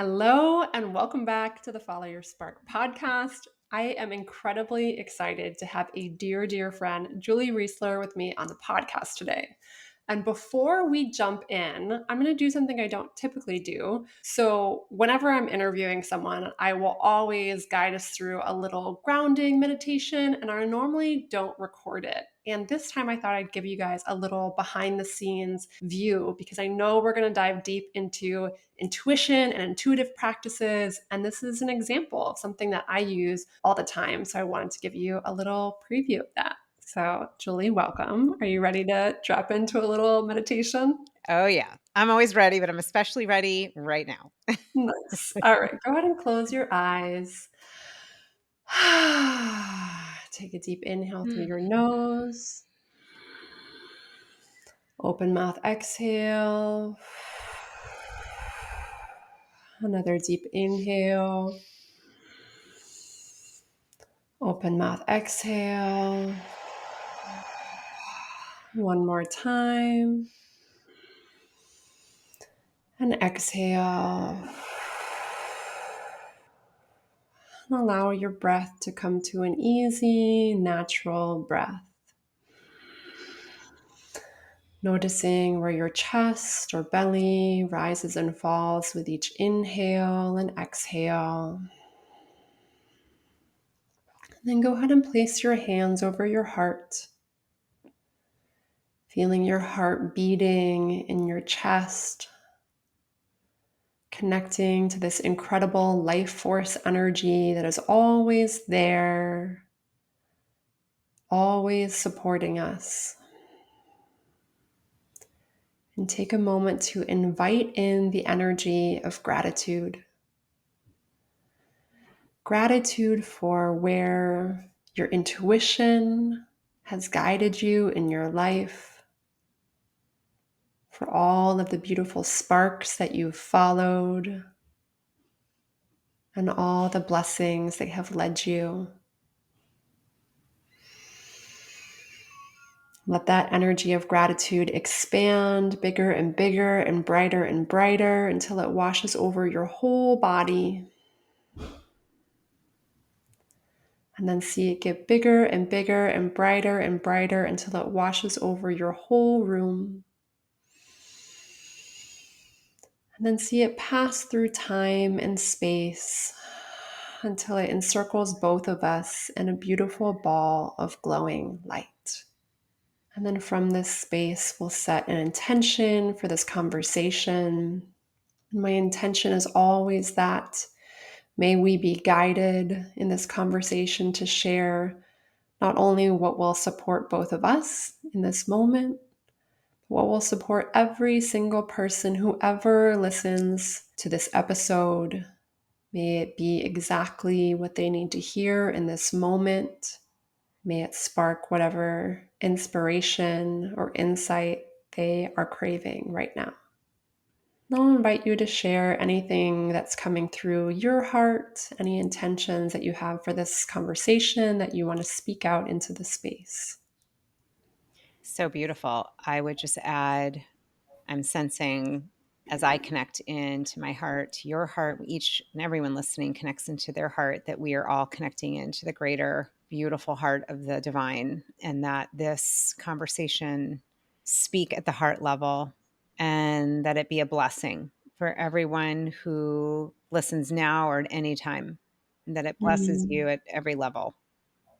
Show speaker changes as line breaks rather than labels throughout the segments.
Hello, and welcome back to the Follow Your Spark podcast. I am incredibly excited to have a dear, dear friend, Julie Riesler, with me on the podcast today. And before we jump in, I'm going to do something I don't typically do. So, whenever I'm interviewing someone, I will always guide us through a little grounding meditation, and I normally don't record it. And this time I thought I'd give you guys a little behind the scenes view because I know we're going to dive deep into intuition and intuitive practices. And this is an example of something that I use all the time. So I wanted to give you a little preview of that. So, Julie, welcome. Are you ready to drop into a little meditation?
Oh, yeah. I'm always ready, but I'm especially ready right now.
Nice. All right, go ahead and close your eyes. Take a deep inhale through
Mm.
your nose. Open mouth, exhale. Another deep inhale. Open mouth, exhale. One more time. And exhale. And allow your breath to come to an easy, natural breath. Noticing where your chest or belly rises and falls with each inhale and exhale. And then go ahead and place your hands over your heart, feeling your heart beating in your chest, connecting to this incredible life force energy that is always there, always supporting us. And take a moment to invite in the energy of gratitude. Gratitude for where your intuition has guided you in your life, for all of the beautiful sparks that you've followed, and all the blessings that have led you. Let that energy of gratitude expand bigger and bigger and brighter until it washes over your whole body. And then see it get bigger and bigger and brighter until it washes over your whole room. And then see it pass through time and space until it encircles both of us in a beautiful ball of glowing light. And then from this space, we'll set an intention for this conversation. And my intention is always that may we be guided in this conversation to share not only what will support both of us in this moment, but what will support every single person who ever listens to this episode. May it be exactly what they need to hear in this moment. May it spark whatever inspiration or insight they are craving right now. I'll invite you to share anything that's coming through your heart, any intentions that you have for this conversation that you want to speak out into the space.
So beautiful. I would just add, I'm sensing as I connect into my heart, to your heart, each and everyone listening connects into their heart, that we are all connecting into the greater, beautiful heart of the divine, and that this conversation speak at the heart level and that it be a blessing for everyone who listens now or at any time, and that it blesses
Mm,
you at every level.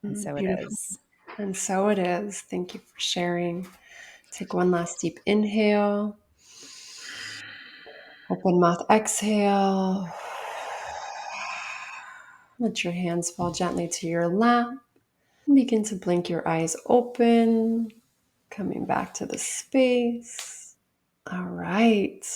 And so it
beautiful.
is.
And so it is. Thank you for sharing. Take one last deep inhale. Open mouth, exhale. Let your hands fall gently to your lap. Begin to blink your eyes open, coming back to the space. All right.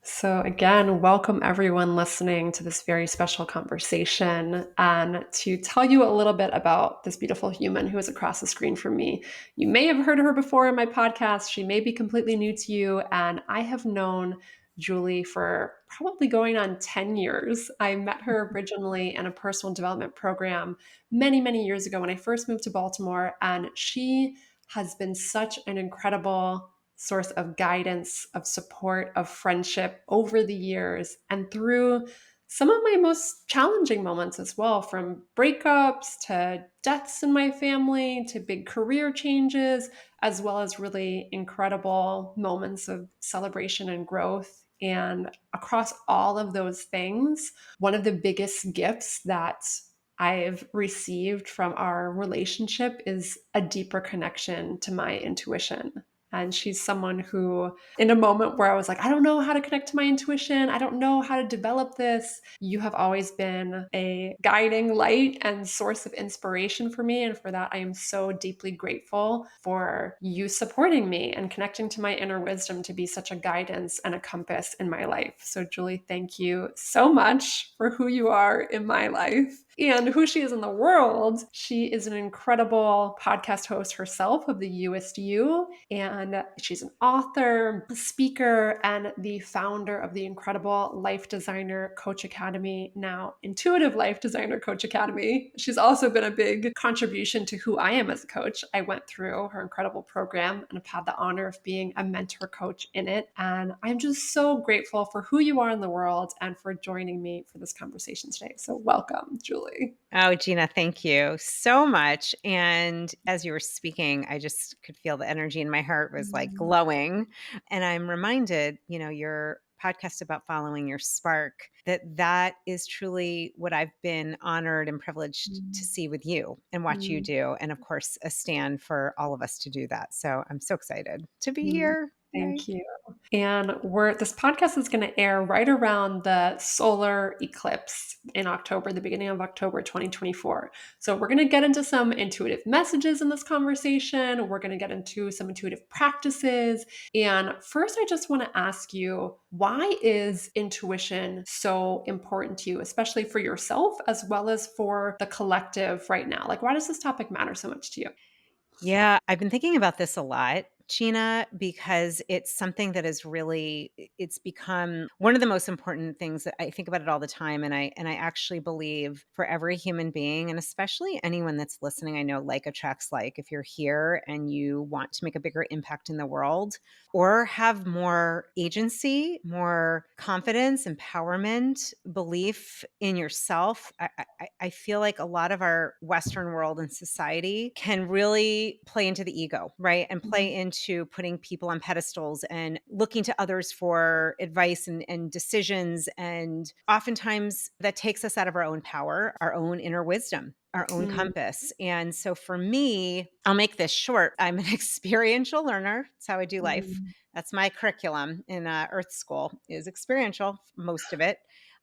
So, again, welcome everyone listening to this very special conversation. And to tell you a little bit about this beautiful human who is across the screen from me, you may have heard her before in my podcast. She may be completely new to you. And I have known Julie for probably going on 10 years. I met her originally in a personal development program many, many years ago when I first moved to Baltimore. And she has been such an incredible source of guidance, of support, of friendship over the years and through some of my most challenging moments as well, from breakups to deaths in my family to big career changes, as well as really incredible moments of celebration and growth. And across all of those things, one of the biggest gifts that I've received from our relationship is a deeper connection to my intuition. And she's someone who, in a moment where I was like, I don't know how to connect to my intuition, I don't know how to develop this, you have always been a guiding light and source of inspiration for me. And for that, I am so deeply grateful for you supporting me and connecting to my inner wisdom to be such a guidance and a compass in my life. So, Julie, thank you so much for who you are in my life and who she is in the world. She is an incredible podcast host herself of the USU, and she's an author, a speaker, and the founder of the incredible Life Designer Coach Academy, now Intuitive Life Designer Coach Academy. She's also been a big contribution to who I am as a coach. I went through her incredible program and have had the honor of being a mentor coach in it. And I'm just so grateful for who you are in the world and for joining me for this conversation today. So welcome, Julie.
Oh, Gina, thank you so much. And as you were speaking, I just could feel the energy in my heart was like glowing. And I'm reminded, your podcast about following your spark, that is truly what I've been honored and privileged to see with you and watch you do. And of course, a stand for all of us to do that. So I'm so excited to be here. Yay.
Thank you. And this podcast is going to air right around the solar eclipse in October, the beginning of October 2024. So we're going to get into some intuitive messages in this conversation. We're going to get into some intuitive practices. And first, I just want to ask you, why is intuition so important to you, especially for yourself as well as for the collective right now? Like, why does this topic matter so much to you?
Yeah, I've been thinking about this a lot, Gina, because it's something that is really it's become one of the most important things that I think about it all the time. And I actually believe for every human being, and especially anyone that's listening, I know like attracts like. If you're here and you want to make a bigger impact in the world or have more agency, more confidence, empowerment, belief in yourself, I feel like a lot of our Western world and society can really play into the ego, right? And play into putting people on pedestals and looking to others for advice and decisions. And oftentimes that takes us out of our own power, our own inner wisdom, our own
Mm,
compass. And so for me, I'll make this short. I'm an experiential learner. That's how I do life.
mm,
That's my curriculum in Earth School is experiential, most of it.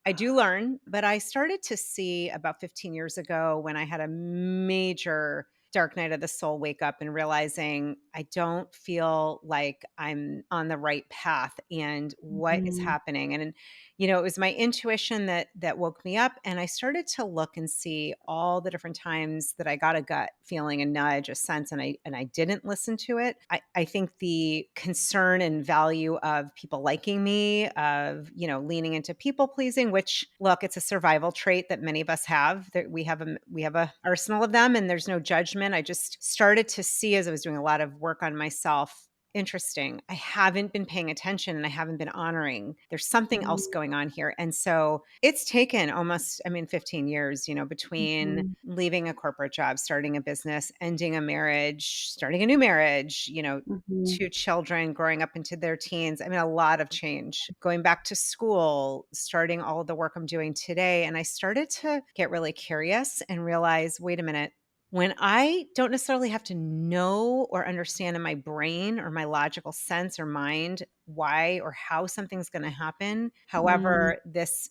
I do learn, but I started to see about 15 years ago when I had a major dark night of the soul wake up and realizing I don't feel like I'm on the right path and what is
mm,
happening. And it was my intuition that woke me up, and I started to look and see all the different times that I got a gut feeling, a nudge, a sense, and I didn't listen to it. I think the concern and value of people liking me, of leaning into people pleasing, which look, it's a survival trait that many of us have. That we have a arsenal of them, and there's no judgment. I just started to see as I was doing a lot of work on myself. Interesting. I haven't been paying attention and I haven't been honoring. There's something else
mm,
going on here. And so it's taken almost, 15 years, between
mhm,
leaving a corporate job, starting a business, ending a marriage, starting a new marriage,
mhm,
2 children growing up into their teens. A lot of change. Going back to school, starting all of the work I'm doing today. And I started to get really curious and realize, wait a minute, when I don't necessarily have to know or understand in my brain or my logical sense or mind why or how something's going to happen.
mm,
However, this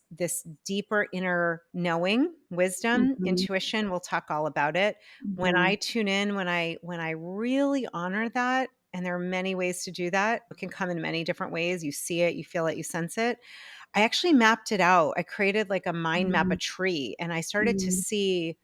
deeper inner knowing, wisdom,
mhm,
intuition, we'll talk all about it. When I
mhm,
tune in, when I really honor that, and there are many ways to do that. It can come in many different ways. You see it, you feel it, you sense it. I actually mapped it out. I created like a mind map, a
mhm,
tree, and I started to
mm,
see,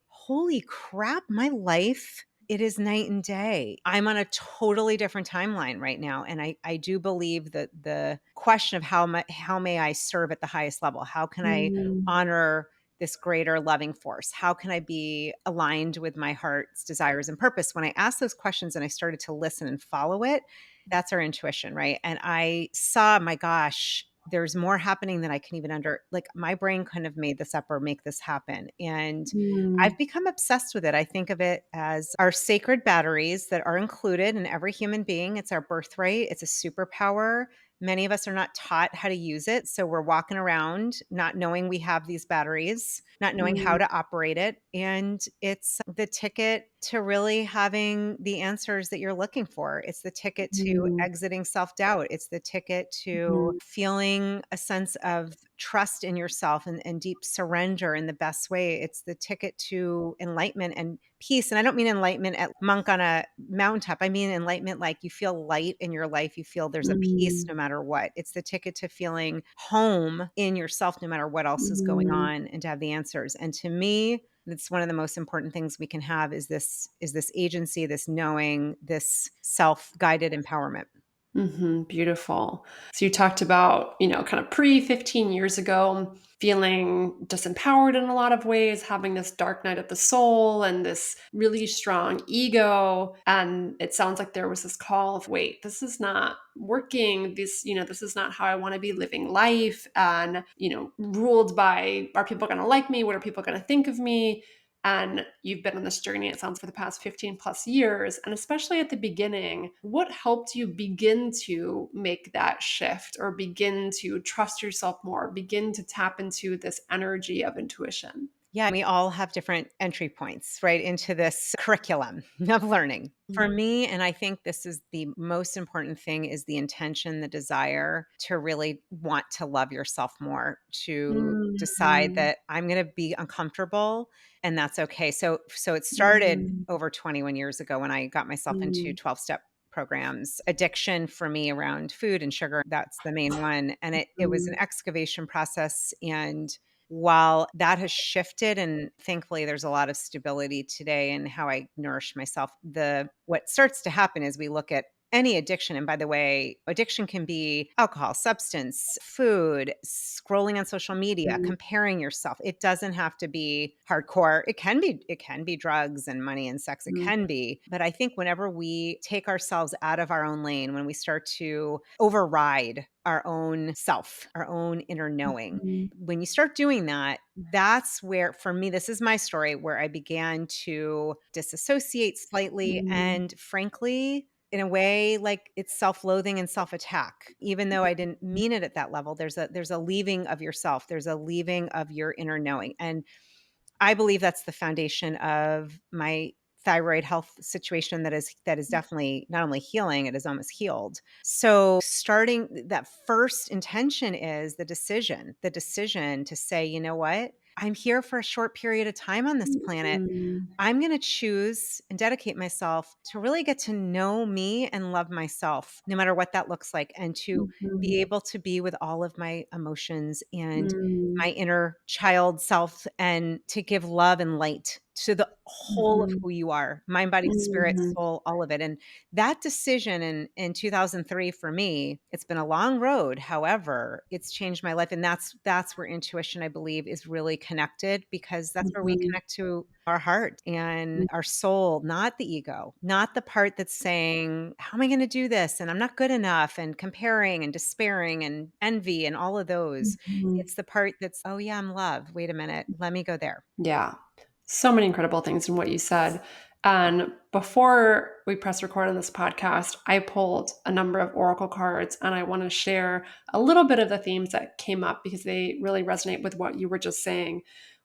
holy crap, my life, it is night and day. I'm on a totally different timeline right now. And I do believe that the question of how may I serve at the highest level? How can I
mm,
honor this greater loving force? How can I be aligned with my heart's desires and purpose? When I asked those questions and I started to listen and follow it, That's our intuition, right? And I saw, my gosh, there's more happening than I can even like my brain couldn't have made this up or make this happen. And
Mm,
I've become obsessed with it. I think of it as our sacred batteries that are included in every human being. It's our birthright. It's a superpower. Many of us are not taught how to use it. So we're walking around not knowing we have these batteries, not knowing how
mm,
to operate it. And it's the ticket to really having the answers that you're looking for. It's the ticket to
mm,
exiting self doubt. It's the ticket to
mhm,
feeling a sense of trust in yourself and deep surrender in the best way. It's the ticket to enlightenment and peace. And I don't mean enlightenment at monk on a mountaintop. I mean enlightenment like you feel light in your life. You feel there's a peace
mm,
no matter what. It's the ticket to feeling home in yourself no matter what else is going
mhm.
on and to have the answers. And to me, it's one of the most important things we can have is this agency, this knowing, this self-guided empowerment.
Beautiful. So you talked about, kind of pre 15 years ago, feeling disempowered in a lot of ways, having this dark night of the soul and this really strong ego. And it sounds like there was this call of, wait, this is not working. This is not how I want to be living life. And, ruled by, are people going to like me? What are people going to think of me? And you've been on this journey, it sounds, for the past 15 plus years. And especially at the beginning, what helped you begin to make that shift or begin to trust yourself more, begin to tap into this energy of intuition?
Yeah, we all have different entry points, right, into this curriculum of learning. For
Mm.
me, and I think this is the most important thing, is the intention, the desire to really want to love yourself more, to decide
Mhm.
that I'm going to be uncomfortable and that's okay. So it started
Mhm.
over 21 years ago when I got myself into
Mhm.
12-step programs. Addiction for me around food and sugar, that's the main one. And it was an
Mhm.
excavation process. And while that has shifted, and thankfully there's a lot of stability today in how I nourish myself, the what starts to happen is we look at any addiction. And by the way, addiction can be alcohol, substance, food, scrolling on social media,
Mhm.
comparing yourself. It doesn't have to be hardcore. It can be drugs and money and sex. It
Mhm.
can be. But I think whenever we take ourselves out of our own lane, when we start to override our own self, our own inner knowing,
Mhm.
when you start doing that, that's where, for me, this is my story, where I began to disassociate slightly.
Mhm.
And frankly, in a way, like it's self-loathing and self-attack. Even though I didn't mean it at that level, there's a leaving of yourself. There's a leaving of your inner knowing. And I believe that's the foundation of my thyroid health situation that is definitely not only healing, it is almost healed. So starting that first intention is the decision to say, you know what? I'm here for a short period of time on this planet.
Mhm.
I'm going to choose and dedicate myself to really get to know me and love myself, no matter what that looks like, and to
Mhm.
be able to be with all of my emotions and
Mhm.
my inner child self, and to give love and light to the whole of
Mhm.
who you are, mind, body, spirit,
Mhm.
soul, all of it. And that decision in 2003 for me, it's been a long road. However, it's changed my life. And that's where intuition, I believe, is really connected, because that's where we
Mhm.
connect to our heart and our soul, not the ego, not the part that's saying, how am I going to do this? And I'm not good enough, and comparing and despairing and envy and all of those.
Mhm.
It's the part that's, oh yeah, I'm loved. Wait a minute. Let me go there.
Yeah. So many incredible things in what you said. And before we press record on this podcast, I pulled a number of oracle cards and I want to share a little bit of the themes that came up because they really resonate with what you were just saying.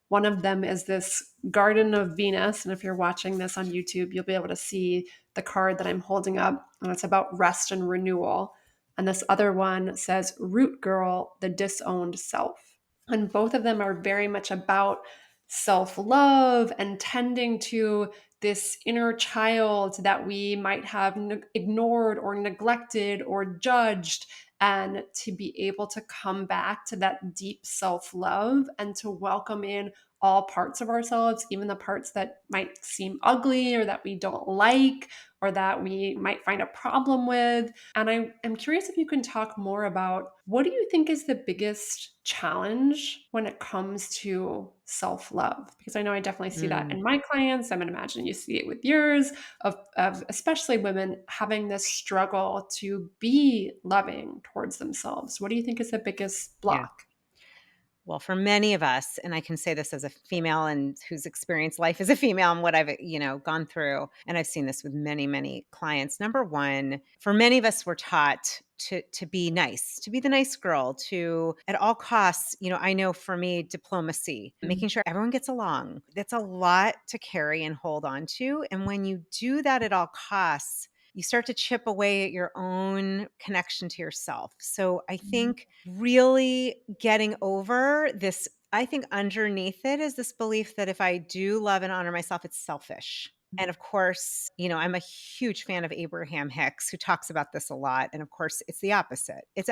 One of them is this Garden of Venus. And if you're watching this on YouTube, you'll be able to see the card that I'm holding up. And it's about rest and renewal. And this other one says Root Girl, the Disowned Self. And both of them are very much about self love and tending to this inner child that we might have ignored or neglected or judged, and to be able to come back to that deep self love and to welcome in all parts of ourselves, even the parts that might seem ugly or that we don't like or that we might find a problem with. And I am curious if you can talk more about what do you think is the biggest challenge when it comes to self love? Because I know I definitely see that
Mm,
in my clients. I'm going to imagine you see it with yours, of especially women having this struggle to be loving towards themselves. What do you think is the biggest
yeah.
block?
Well, for many of us, and I can say this as a female and who's experienced life as a female and what I've, gone through, and I've seen this with many, many clients. Number one, for many of us, we're taught to be nice, to be the nice girl, to at all costs, I know for me, diplomacy, making sure everyone gets along. That's a lot to carry and hold on to. And when you do that at all costs, you start to chip away at your own connection to yourself. So I
Mhm.
think really getting over this, I think underneath it is this belief that if I do love and honor myself, it's selfish. And of course, I'm a huge fan of Abraham Hicks who talks about this a lot. And of course, it's the opposite. It's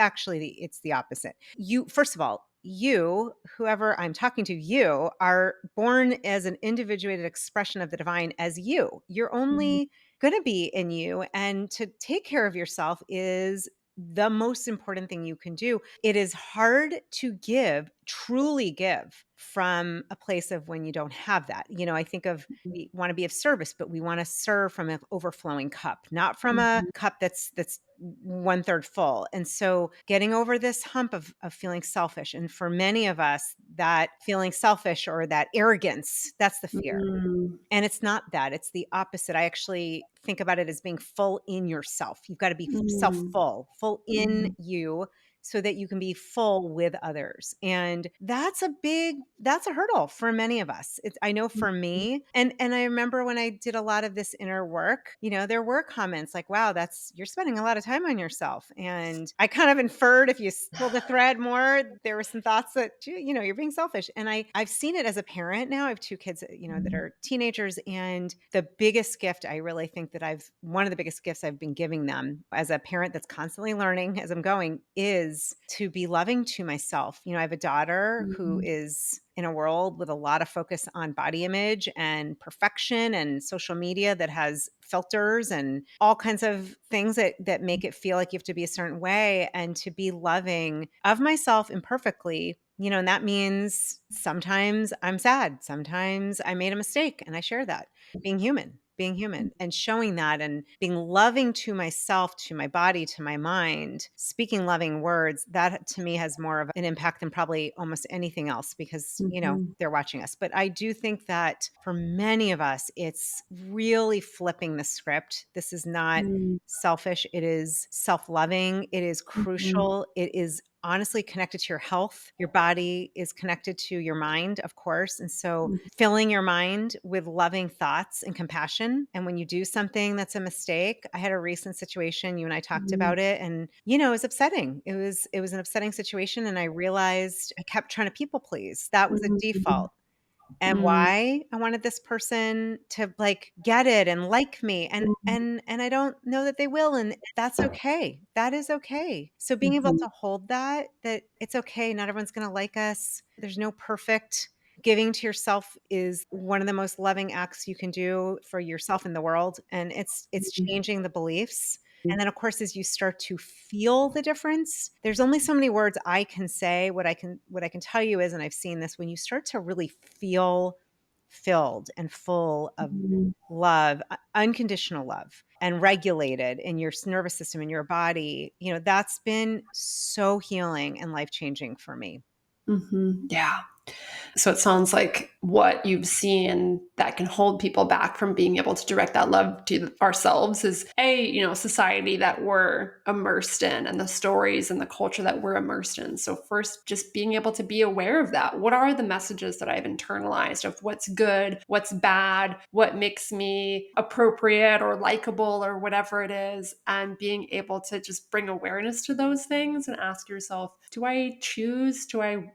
the opposite. You, first of all, you, whoever I'm talking to, you are born as an individuated expression of the divine as you. You're
Mhm.
only going to be in you. And to take care of yourself is the most important thing you can do. It is hard to give, truly give from a place of when you don't have that. I think of we want to be of service, but we want to serve from an overflowing cup, not from a
Mhm.
cup that's one third full. And so getting over this hump of feeling selfish. And for many of us, that feeling selfish or that arrogance, that's the fear.
Mm.
And it's not that, it's the opposite. I actually think about it as being full in yourself. You've got to be self
Mm.
full, full in
Mhm.
you so that you can be full with others. And that's a hurdle for many of us. I know for
Mhm.
me, and I remember when I did a lot of this inner work, there were comments like, wow, you're spending a lot of time on yourself. And I kind of inferred if you pull the thread more, there were some thoughts that, you're being selfish. And I've seen it as a parent now. I have two kids, that
Mhm.
are teenagers. And the biggest gift I really think that one of the biggest gifts I've been giving them as a parent that's constantly learning as I'm going is to be loving to myself. I have a daughter who
Mhm.
is in a world with a lot of focus on body image and perfection and social media that has filters and all kinds of things that make it feel like you have to be a certain way, and to be loving of myself imperfectly. And that means sometimes I'm sad, sometimes I made a mistake, and I share that. Being human and showing that and being loving to myself, to my body, to my mind, speaking loving words, that to me has more of an impact than probably almost anything else because,
Mhm.
they're watching us. But I do think that for many of us, it's really flipping the script. This is not
Mm.
selfish. It is self loving. It is
Mhm.
crucial. It is honestly connected to your health. Your body is connected to your mind, of course. And so
Mhm.
filling your mind with loving thoughts and compassion. And when you do something that's a mistake, I had a recent situation, you and I talked
Mhm.
about it, and it was upsetting. It was an upsetting situation. And I realized I kept trying to people please. That was a
Mhm.
default. And
Mm.
why? I wanted this person to, like, get it and like me, and
Mhm.
I don't know that they will, and that's okay. That is okay. So being able
Mhm.
to hold that it's okay, not everyone's gonna like us. There's no perfect. Giving to yourself is one of the most loving acts you can do for yourself in the world, and it's
Mhm.
changing the beliefs. And then, of course, as you start to feel the difference, there's only so many words I can say. What I can tell you is, and I've seen this, when you start to really feel filled and full of
Mhm.
love, unconditional love, and regulated in your nervous system, in your body, that's been so healing and life changing for me.
Mhm. Yeah. So it sounds like what you've seen that can hold people back from being able to direct that love to ourselves is society that we're immersed in and the stories and the culture that we're immersed in. So first, just being able to be aware of that. What are the messages that I've internalized of what's good, what's bad, what makes me appropriate or likable or whatever it is, and being able to just bring awareness to those things and ask yourself, do I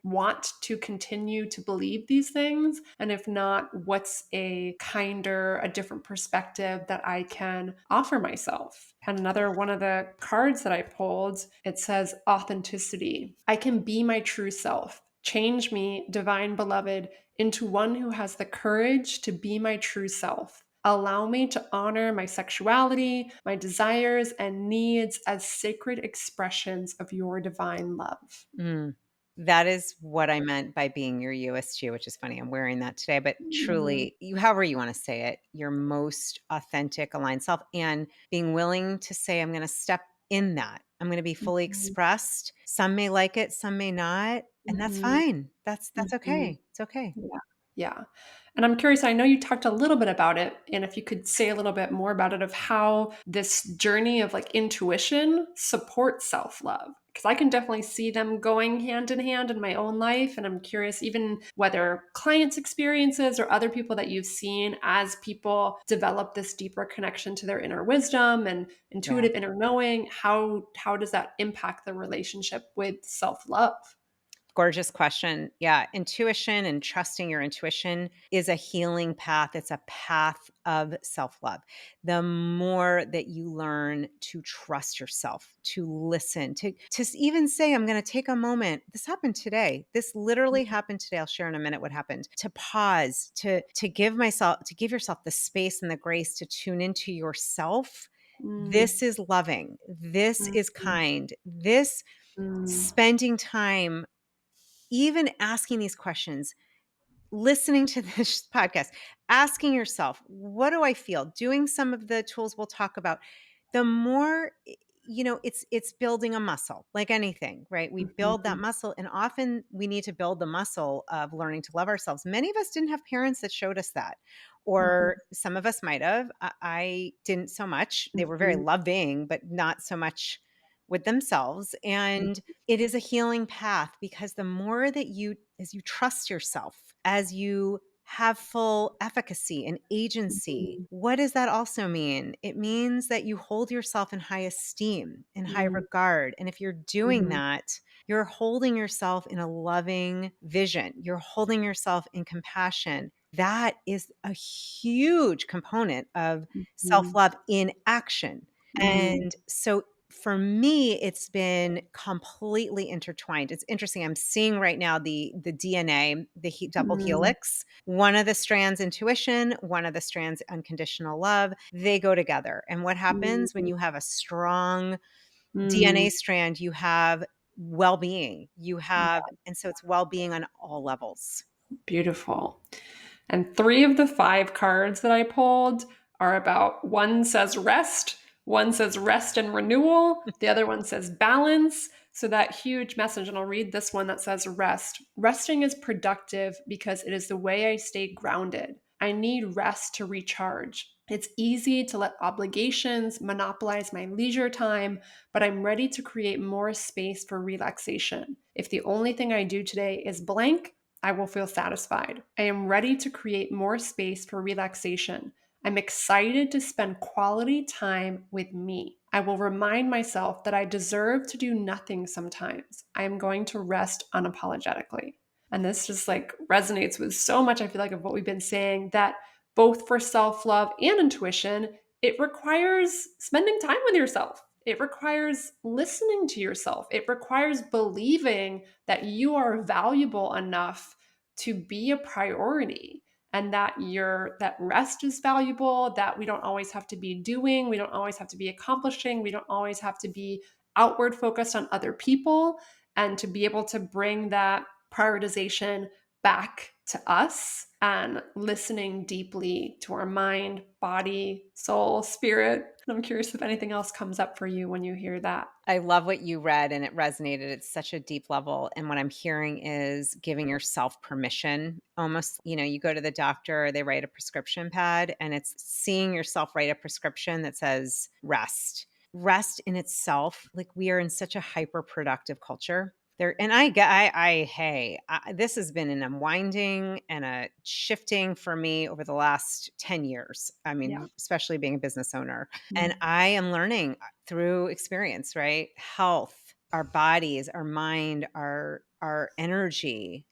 want to continue to believe these things? And if not, what's a kinder, a different perspective that I can offer myself? And another one of the cards that I pulled, it says authenticity. I can be my true self, Change me, divine beloved, into one who has the courage to be my true self. Allow me to honor my sexuality, my desires, and needs as sacred expressions of your divine love.
Mm. That is what I meant by being your USG, which is funny. I'm wearing that today, but
Mm,
truly, you however you wanna say it, your most authentic, aligned self, and being willing to say, "I'm gonna step in that. I'm gonna be fully
mhm,
expressed." Some may like it, some may not, and that's
mhm,
fine. That's
mhm.
okay. It's okay.
Yeah. Yeah. And I'm curious, I know you talked a little bit about it, and if you could say a little bit more about it of how this journey of like intuition supports self-love. Because I can definitely see them going hand in hand in my own life. And I'm curious, even whether clients' experiences or other people that you've seen as people develop this deeper connection to their inner wisdom and
Yeah.
intuitive inner knowing, how does that impact the relationship with self-love?
Gorgeous question. Yeah, intuition and trusting your intuition is a healing path. It's a path of self love. The more that you learn to trust yourself, to listen, even say, I'm going to take a moment. This happened today. This literally happened today. I'll share in a minute what happened. To pause, to give yourself the space and the grace to tune into yourself.
Mm,
This is loving. This
mm,
is kind. This
mm,
spending time even asking these questions, listening to this podcast, asking yourself, what do I feel? Doing some of the tools we'll talk about. The more it's building a muscle like anything, right? We build that
mhm,
muscle, and often we need to build the muscle of learning to love ourselves. Many of us didn't have parents that showed us that,
mhm,
or some of us might have. I didn't so much. They were very
mhm,
loving, but not so much with themselves. And it is a healing path, because the more that as you trust yourself, as you have full efficacy and agency,
mhm,
what does that also mean? It means that you hold yourself in high esteem, in high
mhm,
regard. And if you're doing
mhm,
that, you're holding yourself in a loving vision, you're holding yourself in compassion. That is a huge component of self
mhm,
love in action.
mhm,
And so for me, it's been completely intertwined. It's interesting. I'm seeing right now the DNA, double
mhm,
helix. One of the strands intuition, one of the strands unconditional love. They go together. And what happens when
mhm,
you have a strong DNA
mm.
strand? You have well-being. And so it's well-being on all levels.
Beautiful. And three of the five cards that I pulled are about one says rest, one says rest and renewal, the other one says balance. So, that huge message, and I'll read this one that says rest. Resting is productive because it is the way I stay grounded. I need rest to recharge. It's easy to let obligations monopolize my leisure time, but I'm ready to create more space for relaxation. If the only thing I do today is blank, I will feel satisfied. I am ready to create more space for relaxation. I'm excited to spend quality time with me. I will remind myself that I deserve to do nothing sometimes. I am going to rest unapologetically. And this just like resonates with so much, I feel like, of what we've been saying that both for self love and intuition, it requires spending time with yourself. It requires listening to yourself. It requires believing that you are valuable enough to be a priority and that rest is valuable, that we don't always have to be doing, we don't always have to be accomplishing, we don't always have to be outward focused on other people, and to be able to bring that prioritization back to us and listening deeply to our mind, body, soul, spirit. And I'm curious if anything else comes up for you when you hear that.
I love what you read, and it resonated at such a deep level. And what I'm hearing is giving yourself permission. Almost, you go to the doctor, they write a prescription pad, and it's seeing yourself write a prescription that says rest. Rest in itself, like we are in such a hyper productive culture. There, and hey, this has been an unwinding and a shifting for me over the last 10 years. I
Yeah.
mean, especially being a business owner. And
Mm,
I am learning through experience, right? Health, our bodies, our mind, our energy,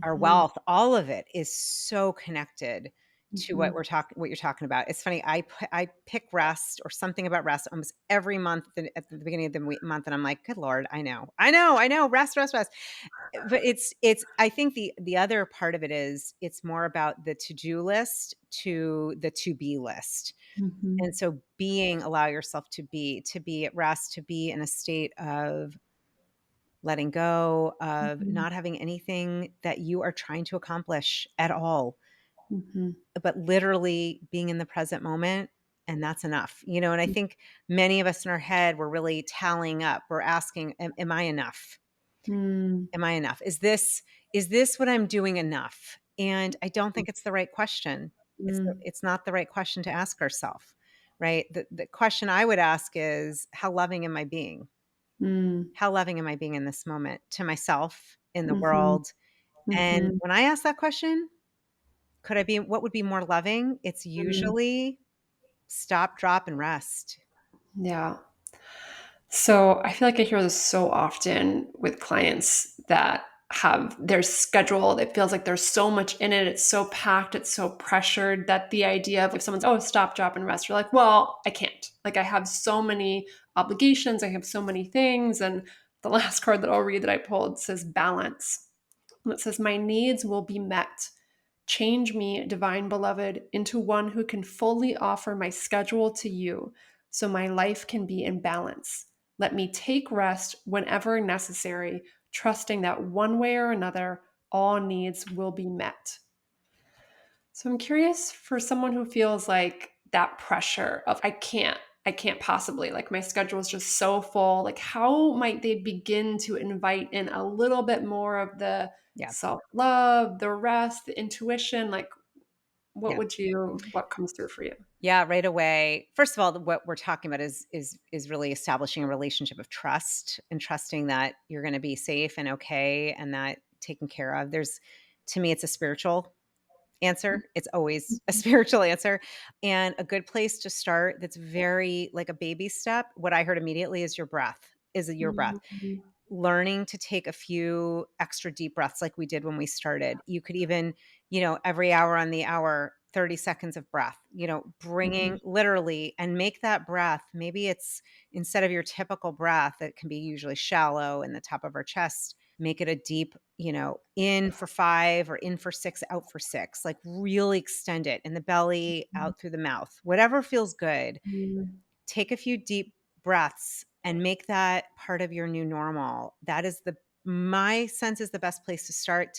our
mhm,
wealth, all of it is so connected to
Mhm.
what you're talking about. It's funny. I pick rest or something about rest almost every month at the beginning of the month, and I'm like, good Lord, I know, rest, rest, rest. But it's I think the other part of it is it's more about the to-do list to the to-be list. And
Mhm.
so allow yourself to be at rest, to be in a state of letting go, of
Mhm.
not having anything that you are trying to accomplish at all,
Mhm.
but literally being in the present moment, and that's enough. And I think many of us in our head, we're really tallying up. We're asking, am I enough?
Mm.
Am I enough? Is this what I'm doing enough? And I don't think it's the right question.
Mm.
It's not the right question to ask ourselves, right? The question I would ask is, how loving am I being?
Mm.
How loving am I being in this moment to myself, in the
Mhm.
world? And
Mhm.
when I ask that question, what would be more loving? It's
Mm.
usually stop, drop, and rest.
Yeah. So I feel like I hear this so often with clients that have their schedule. It feels like there's so much in it. It's so packed. It's so pressured that the idea of if someone's, oh, stop, drop, and rest, you're like, well, I can't. Like I have so many obligations. I have so many things. And the last card that I'll read that I pulled says balance. And it says, my needs will be met. Change me, divine beloved, into one who can fully offer my schedule to you so my life can be in balance. Let me take rest whenever necessary, trusting that one way or another, all needs will be met. So I'm curious for someone who feels like that pressure of I can't possibly, like my schedule is just so full. Like how might they begin to invite in a little bit more of the
Yeah.
self-love, the rest, the intuition? Like
Yeah.
what comes through for you?
Yeah, right away. First of all, what we're talking about is really establishing a relationship of trust and trusting that you're going to be safe and okay and that taken care of. To me, it's a spiritual answer. It's always a spiritual answer. And a good place to start that's very like a baby step. What I heard immediately is your breath.
Mhm.
Learning to take a few extra deep breaths like we did when we started. You could even, every hour on the hour, 30 seconds of breath,
Mhm.
bringing literally and make that breath. Maybe it's instead of your typical breath that can be usually shallow in the top of our chest, make it a deep, in for 5 or in for 6, out for 6. Like really extend it in the belly, out through the mouth, whatever feels good.
Mhm.
Take a few deep breaths and make that part of your new normal. That is my sense is the best place to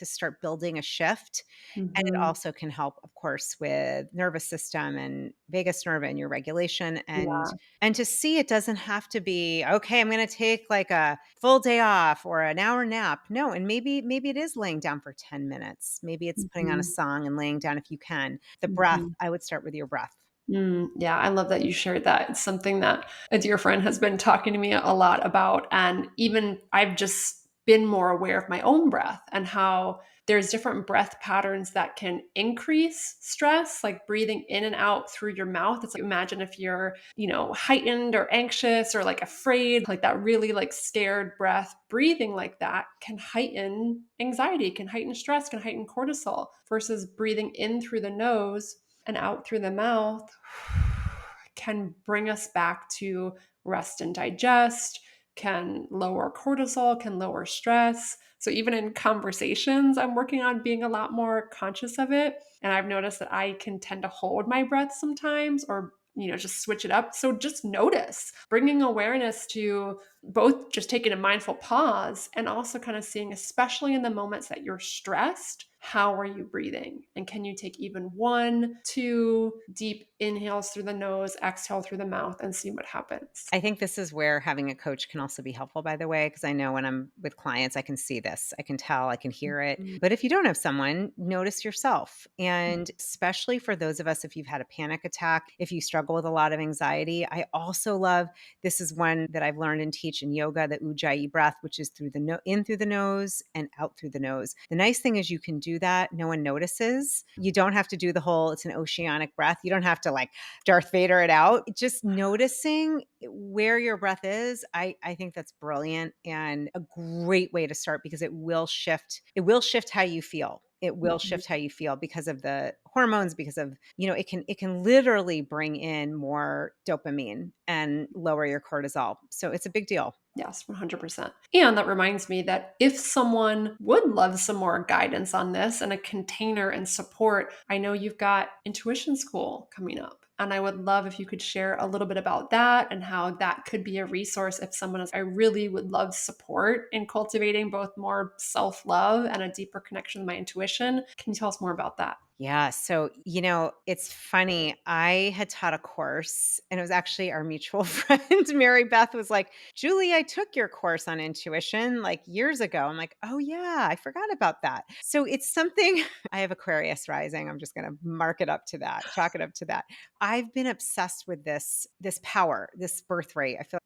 start building a shift. And it
Mhm.
also can help, of course, with nervous system and vagus nerve and your regulation
Yeah.
and to see it doesn't have to be, okay, I'm going to take like a full day off or an hour nap. No, and maybe it is laying down for 10 minutes. Maybe it's putting on a
Mhm.
song and laying down if you can. The breath,
Mhm.
I would start with your breath.
Yeah, I love that you shared that. It's something that a dear friend has been talking to me a lot about. And even I've just been more aware of my own breath and how there's different breath patterns that can increase stress, like breathing in and out through your mouth. It's like imagine if you're, heightened or anxious or like afraid, like that really like scared breath, breathing like that can heighten anxiety, can heighten stress, can heighten cortisol versus breathing in through the nose and out through the mouth can bring us back to rest and digest, can lower cortisol, can lower stress. So even in conversations, I'm working on being a lot more conscious of it. And I've noticed that I can tend to hold my breath sometimes or just switch it up. So just notice, bringing awareness to both just taking a mindful pause and also kind of seeing, especially in the moments that you're stressed, how are you breathing? And can you take even 1, 2 deep inhales through the nose, exhale through the mouth, and see what happens?
I think this is where having a coach can also be helpful, by the way, because I know when I'm with clients, I can see this, I can tell, I can hear it.
Mhm.
But if you don't have someone, notice yourself. And especially for those of us, if you've had a panic attack, if you struggle with a lot of anxiety, I also love this is one that I've learned and teach in yoga, the Ujjayi breath, which is in through the nose and out through the nose. The nice thing is you can do that. No one notices. You don't have to do the whole, it's an oceanic breath. You don't have to like Darth Vader it out. Just noticing where your breath is, I think that's brilliant and a great way to start because it will shift how you feel. It will
Mhm.
shift how you feel because of the hormones, because of, it can literally bring in more dopamine and lower your cortisol. So it's a big deal.
Yes, 100%. And that reminds me that if someone would love some more guidance on this and a container and support, I know you've got Intuition School coming up. And I would love if you could share a little bit about that and how that could be a resource if someone is, I really would love support in cultivating both more self love and a deeper connection with my intuition. Can you tell us more about that?
Yeah. So, it's funny. I had taught a course, and it was actually our mutual friend, Mary Beth, was like, Julie, I took your course on intuition like years ago. I'm like, oh, yeah, I forgot about that. So it's something I have Aquarius rising. I'm just going to mark it up to that, chalk it up to that. I've been obsessed with this power, this birthright. I feel,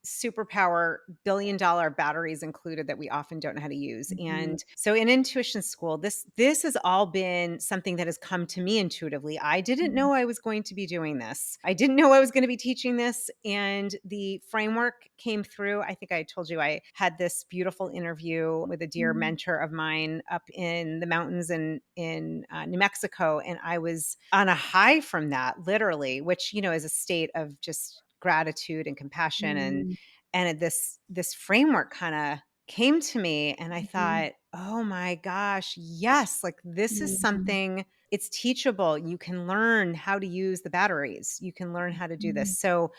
superpower, $1 billion batteries included that we often don't know how to use.
Mhm.
And so in intuition school, this has all been something that has come to me intuitively. I didn't
Mhm.
know I was going to be doing this. I didn't know I was going to be teaching this. And the framework came through. I think I told you I had this beautiful interview with a dear
Mhm.
mentor of mine up in the mountains in New Mexico. And I was on a high from that, literally, which, is a state of just gratitude and compassion. and
Mhm.
and this framework kind of came to me, and I
Mhm.
thought, "Oh my gosh, yes, like this is
Mhm.
something, it's teachable. You can learn how to use the batteries. You can learn how to do this."
Mhm.
So,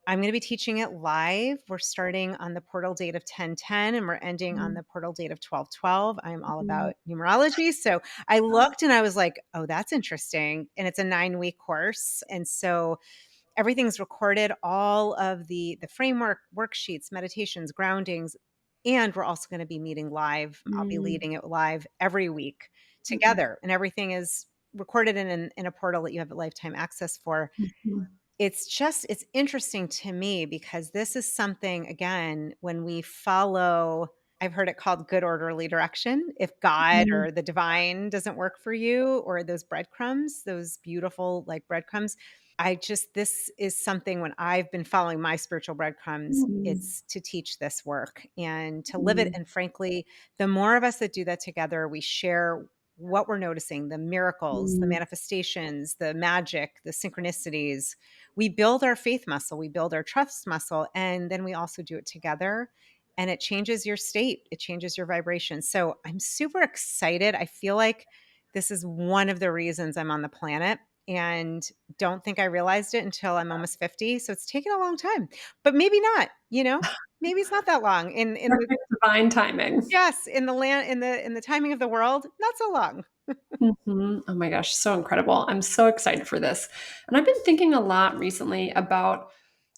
I'm going to be teaching it live. We're starting on the portal date of 10/10 and we're ending on
Mhm.
the portal date of 12/12. I'm all
Mhm.
about numerology. So, I looked and I was like, "Oh, that's interesting." And it's a 9-week course. And so everything's recorded, all of the framework, worksheets, meditations, groundings, and we're also going to be meeting live. I'll be
Mm.
leading it live every week
Mhm.
together, and everything is recorded in a portal that you have lifetime access for.
Mhm.
It's interesting to me because this is something, again, when we follow, I've heard it called good orderly direction. If God
Mhm.
or the divine doesn't work for you, or those breadcrumbs, those beautiful like breadcrumbs, this is something when I've been following my spiritual breadcrumbs,
Mhm.
it's to teach this work and to live it.
Mhm.
And frankly, the more of us that do that together, we share what we're noticing, the miracles, the
Mhm.
manifestations, the magic, the synchronicities. We build our faith muscle, we build our trust muscle, and then we also do it together. And it changes your state, it changes your vibration. So I'm super excited. I feel like this is one of the reasons I'm on the planet, and don't think I realized it until I'm almost 50. So it's taken a long time, but maybe not, maybe it's not that long in the,
Perfect divine timing.
yes, in the land, in the timing of the world, not so long.
Mhm. Oh my gosh, so incredible. I'm so excited for this. And I've been thinking a lot recently about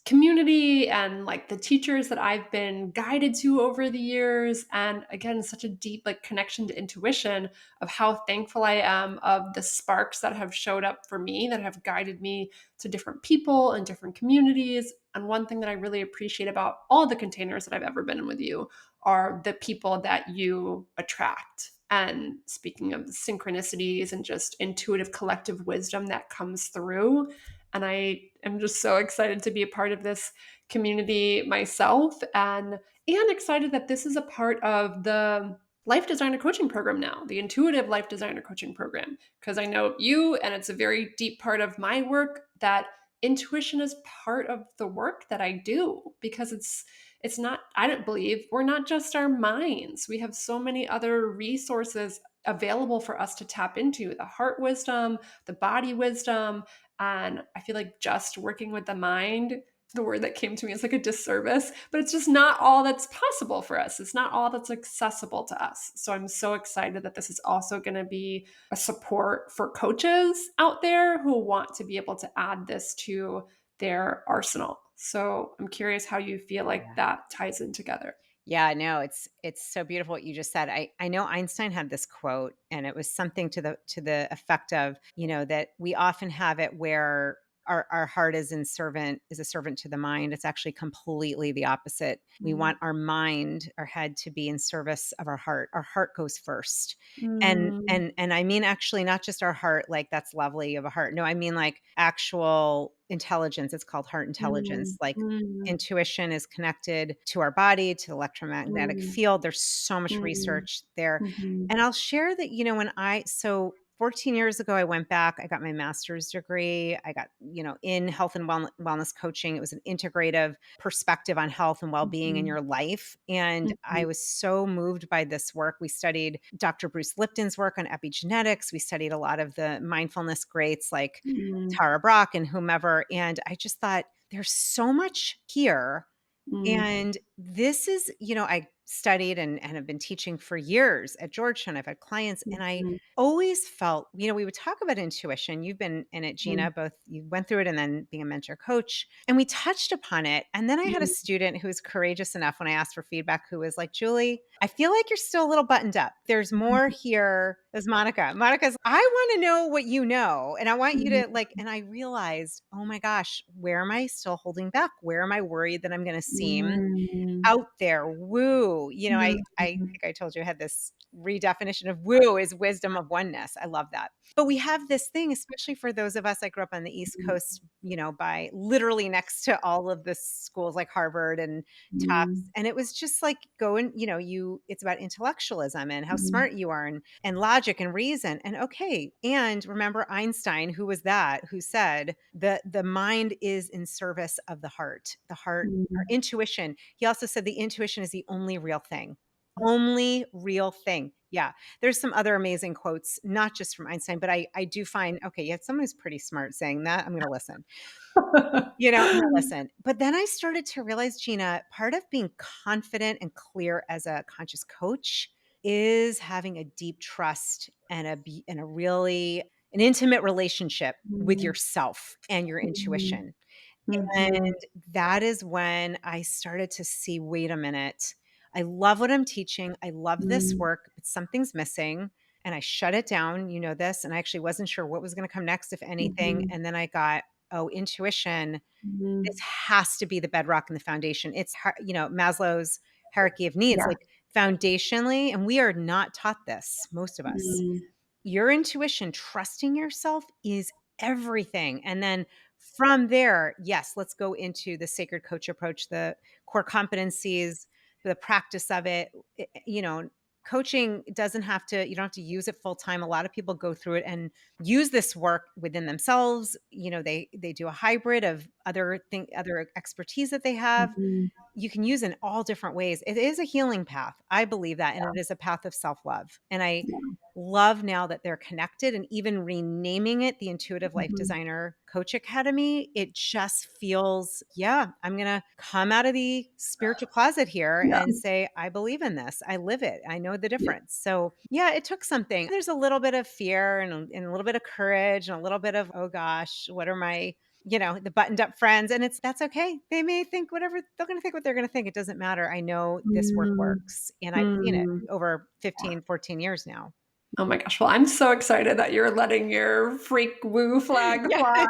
community and like the teachers that I've been guided to over the years. And again, such a deep like connection to intuition of how thankful I am of the sparks that have showed up for me that have guided me to different people and different communities. And one thing that I really appreciate about all the containers that I've ever been in with you are the people that you attract. And speaking of synchronicities and just intuitive collective wisdom that comes through. And I am just so excited to be a part of this community myself and excited that this is a part of the life designer coaching program now, the intuitive life designer coaching program. Because I know you, and it's a very deep part of my work that intuition is part of the work that I do because it's not, I don't believe we're not just our minds. We have so many other resources available for us to tap into the heart wisdom, the body wisdom. And I feel like just working with the mind, the word that came to me is like a disservice, but it's just not all that's possible for us. It's not all that's accessible to us. So I'm so excited that this is also going to be a support for coaches out there who want to be able to add this to their arsenal. So I'm curious how you feel like
Yeah.
that ties in together.
Yeah, no, it's so beautiful what you just said. I know Einstein had this quote, and it was something to the effect of, that we often have it where our heart is a servant to the mind. It's actually completely the opposite. We
Mm.
want our mind, our head to be in service of our heart. Our heart goes first. And
Mm.
and I mean actually not just our heart, like that's lovely of a heart. No, I mean like actual intelligence. It's called heart intelligence.
Mm.
Like
Mm.
intuition is connected to our body, to the electromagnetic
Mm.
field. There's so much
Mm.
research there.
Mhm.
And I'll share that, when so 14 years ago, I went back, I got my master's degree. I got, in health and wellness coaching. It was an integrative perspective on health and well-being in
Mhm.
your life. And I
Mhm.
was so moved by this work. We studied Dr. Bruce Lipton's work on epigenetics. We studied a lot of the mindfulness greats like
Mm.
Tara Brach and whomever. And I just thought there's so much here,
Mm.
and this is, I studied and have been teaching for years at Georgetown. I've had clients, and I
Mhm.
always felt, we would talk about intuition. You've been in it,
Mm.
Gina, both you went through it and then being a mentor coach. And we touched upon it. And then I had a
Mm.
student who was courageous enough when I asked for feedback, who was like, Julie, I feel like you're still a little buttoned up. There's more here. There's Monica. Monica's, I want to know what you know. And I want you
Mhm.
to and I realized, oh my gosh, where am I still holding back? Where am I worried that I'm going to seem
Mm.
out there, woo. I
Mhm.
think I told you I had this redefinition of woo is wisdom of oneness. I love that. But we have this thing, especially for those of us, I grew up on the East Coast, by literally next to all of the schools like Harvard and Tufts.
Mm.
And it was just like going, it's about intellectualism and how
Mm.
smart you are and logic and reason. And okay. And remember Einstein, who was that, who said the mind is in service of the heart. The heart, our
Mm.
intuition. He also said the intuition is the only real thing. Only real thing. Yeah. There's some other amazing quotes, not just from Einstein, but I do find, okay, yeah, someone who's pretty smart saying that. I'm going to listen. I'm going to listen. But then I started to realize, Gina, part of being confident and clear as a conscious coach is having a deep trust and a really an intimate relationship with
Mm.
yourself and your
Mhm.
intuition. And
Mhm.
that is when I started to see, wait a minute, I love what I'm teaching. I love this
Mm.
work, but something's missing. And I shut it down, this. And I actually wasn't sure what was going to come next, if anything.
Mhm.
And then I got, oh, intuition. This
Mhm.
has to be the bedrock and the foundation. It's, Maslow's hierarchy of needs,
Yeah.
like foundationally. And we are not taught this, most of us.
Mm.
Your intuition, trusting yourself is everything. And then from there, yes, let's go into the sacred coach approach, the core competencies, the practice of it. Coaching doesn't have to, you don't have to use it full time. A lot of people go through it and use this work within themselves. They do a hybrid of other expertise that they have.
Mhm.
You can use in all different ways. It is a healing path. I believe that. And it is a path of self-love. And I
Yeah.
love now that they're connected, and even renaming it the Intuitive Life
Mhm.
Designer Coach Academy. It just feels, yeah, I'm going to come out of the spiritual closet here
Yeah.
and say, I believe in this. I live it. I know the
Yeah.
difference. So yeah, it took something. There's a little bit of fear and a little bit of courage and a little bit of, oh gosh, what are my the buttoned up friends, and that's okay. They may think whatever they're going to think what they're going to think. It doesn't matter. I know this work
Mm.
works, and I've seen it
Mm.
over 15, 14 years now.
Oh my gosh. Well, I'm so excited that you're letting your freak woo flag
Yeah,
fly.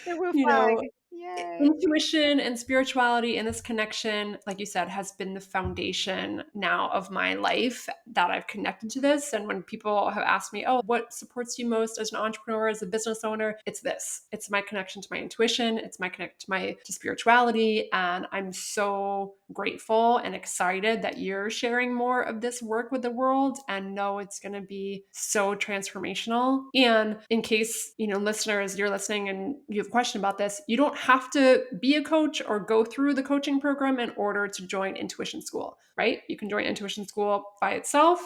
the woo
You
flag.
know,
Yay.
intuition and spirituality and this connection, like you said, has been the foundation now of my life that I've connected to this. And when people have asked me, oh, what supports you most as an entrepreneur, as a business owner, it's this. It's my connection to my intuition. It's my connection to spirituality. And I'm so grateful and excited that you're sharing more of this work with the world, and know it's going to be so transformational. And in case, listeners, you're listening and you have a question about this, you don't have to be a coach or go through the coaching program in order to join Intuition School, right? You can join Intuition School by itself,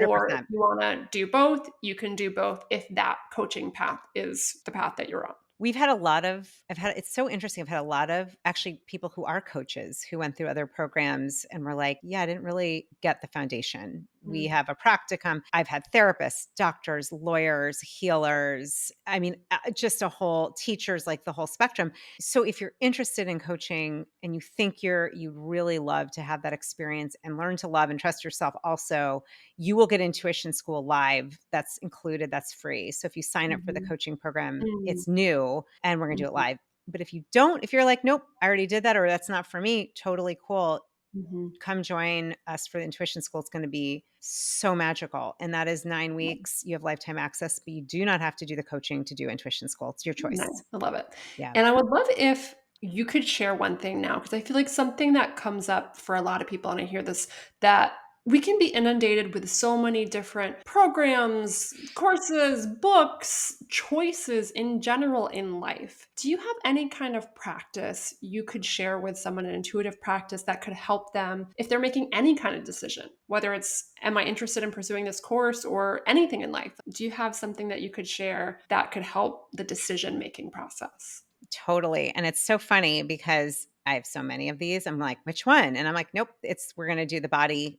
or if
100%.
you want to do both, you can do both if that coaching path is the path that you're on.
It's so interesting. I've had a lot of actually people who are coaches who went through other programs and were like, yeah, I didn't really get the foundation. We have a practicum. I've had therapists, doctors, lawyers, healers. I mean, just a whole teachers, like the whole spectrum. So if you're interested in coaching and you think you'd really love to have that experience and learn to love and trust yourself also, you will get Intuition School Live. That's included. That's free. So if you sign up for the
Mhm.
coaching program,
Mm.
it's new and we're going to do it
Mhm.
live. But if you don't, if you're like, nope, I already did that, or that's not for me, totally cool.
Mhm.
Come join us for the Intuition School. It's going to be so magical. And that is 9 weeks. You have lifetime access, but you do not have to do the coaching to do Intuition School. It's your choice.
Nice. I love it.
Yeah.
And I would love if you could share one thing now, because I feel like something that comes up for a lot of people, and I hear this, that we can be inundated with so many different programs, courses, books, choices in general in life. Do you have any kind of practice you could share with someone, an intuitive practice that could help them if they're making any kind of decision, whether it's, am I interested in pursuing this course or anything in life? Do you have something that you could share that could help the decision making process?
Totally. And it's so funny because I have so many of these. I'm like, which one? And I'm like, nope, we're going to do the body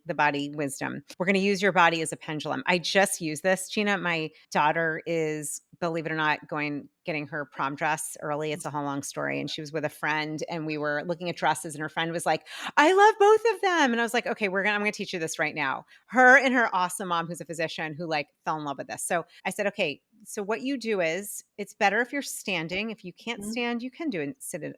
wisdom. We're going to use your body as a pendulum. I just use this, Gina. My daughter is, believe it or not, getting her prom dress early. It's a whole long story. And she was with a friend and we were looking at dresses and her friend was like, I love both of them. And I was like, okay, I'm going to teach you this right now. Her and her awesome mom, who's a physician, who like fell in love with this. So I said, okay, so what you do is it's better if you're standing. If you can't
Mhm,
stand, you can do it seated,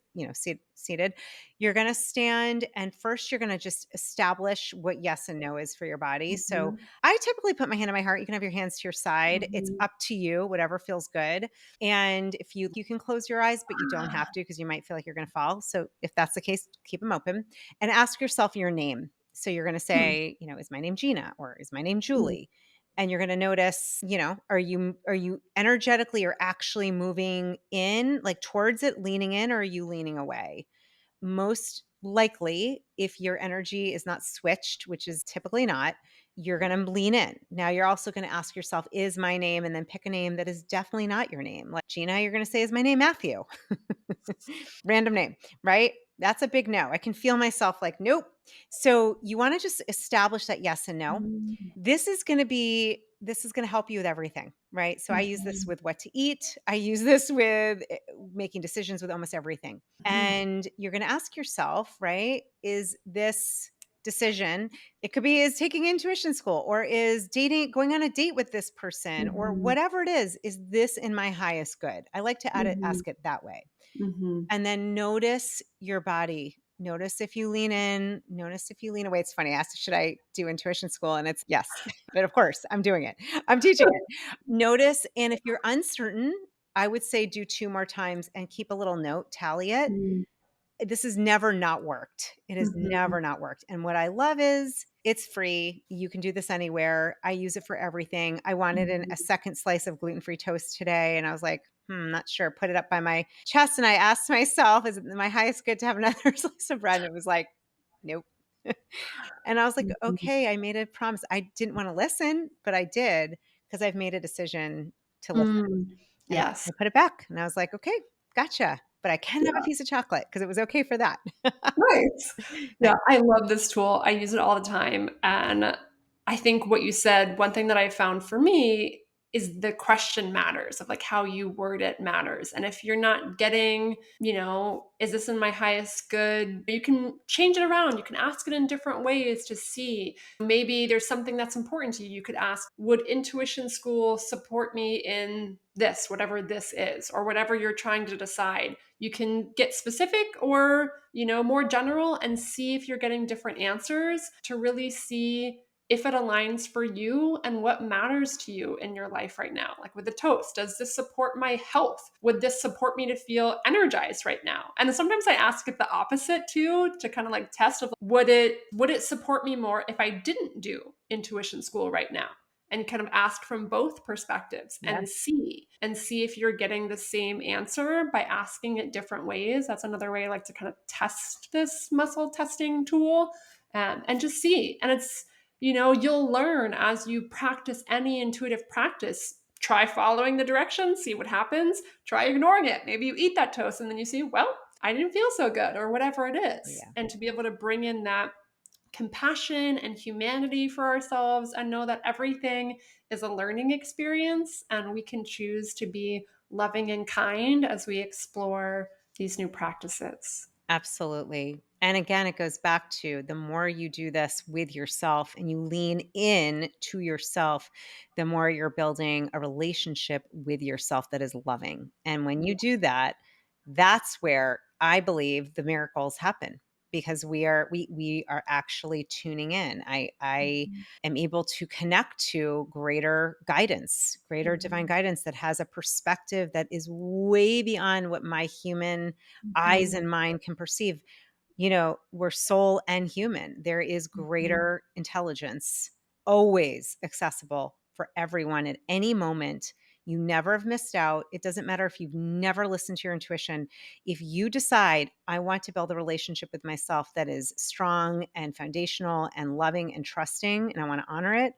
seated. You're going to stand and first you're going to just establish what yes and no is for your body. So
mhm,
I typically put my hand on my heart. You can have your hands to your side. It's
mhm.
up to you, whatever feels good. And if you can close your eyes, but you don't have
Ah,
to because you might feel like you're going to fall. So if that's the case, keep them open and ask yourself your name. So you're going to
hmm,
say, is my name Gina or is my name
hmm,
Julie? And you're going to notice, are you energetically or actually moving in like towards it, leaning in, or are you leaning away? Most likely, if your energy is not switched, which is typically not, you're going to lean in. Now, you're also going to ask yourself, is my name? And then pick a name that is definitely not your name. Like Gina, you're going to say, is my name Matthew? Random name, right? That's a big no. I can feel myself like, nope. So you want to just establish that yes and no.
mm,
This is going to help you with everything, right? So I use this
mhm,
with what to eat. I use this with making decisions with almost everything.
mhm,
And you're going to ask yourself, right? Is this decision, it could be, is taking Intuition School or is going on a date with this person or
mhm,
whatever it is this in my highest good? I like to
mhm,
ask it that way.
mhm,
And then notice your body. Notice if you lean in, notice if you lean away. It's funny. I asked, should I do Intuition School? And it's yes. But of course, I'm doing it. I'm teaching it. Notice. And if you're uncertain, I would say do 2 more times and keep a little note, tally it.
mm,
This has never not worked. It has
mhm,
never not worked. And what I love is it's free. You can do this anywhere. I use it for everything. I wanted a
mhm.
second slice of gluten-free toast today. And I was like, not sure. Put it up by my chest. And I asked myself, is it my highest good to have another slice of bread? And it was like, nope. And I was like,
Mhm.
okay, I made a promise. I didn't want to listen, but I did because I've made a decision to listen.
Mm.
And
Yes.
I put it back and I was like, okay, gotcha. But I can have a
Yeah.
piece of chocolate because it was okay for that.
Nice.
Nice.
Yeah, I love this tool. I use it all the time, and I think what you said, one thing that I found for me is the question matters of like how you word it matters. And if you're not getting, is this in my highest good? You can change it around. You can ask it in different ways to see. Maybe there's something that's important to you. You could ask, would Intuition School support me in this, whatever this is, or whatever you're trying to decide? You can get specific or, more general and see if you're getting different answers to really see if it aligns for you and what matters to you in your life right now. Like with the toast, does this support my health? Would this support me to feel energized right now? And sometimes I ask it the opposite too, to kind of like test of would it support me more if I didn't do Intuition School right now? And kind of ask from both perspectives
Yeah.
and see if you're getting the same answer by asking it different ways. That's another way I like to kind of test this muscle testing tool, and just see. And it's, you'll learn as you practice any intuitive practice. Try following the directions, see what happens. Try ignoring it. Maybe you eat that toast and then you see, well, I didn't feel so good or whatever it is.
Yeah.
And to be able to bring in that compassion and humanity for ourselves and know that everything is a learning experience and we can choose to be loving and kind as we explore these new practices.
Absolutely. And again, it goes back to the more you do this with yourself and you lean in to yourself, the more you're building a relationship with yourself that is loving. And when you do that, that's where I believe the miracles happen because we are actually tuning in. I
Mhm.
am able to connect to greater guidance, greater divine
Mhm.
guidance that has a perspective that is way beyond what my human eyes
Mhm.
and mind can perceive. We're soul and human. There is
Mhm.
greater intelligence always accessible for everyone at any moment. You never have missed out. It doesn't matter if you've never listened to your intuition. If you decide, I want to build a relationship with myself that is strong and foundational and loving and trusting, and I want to honor it,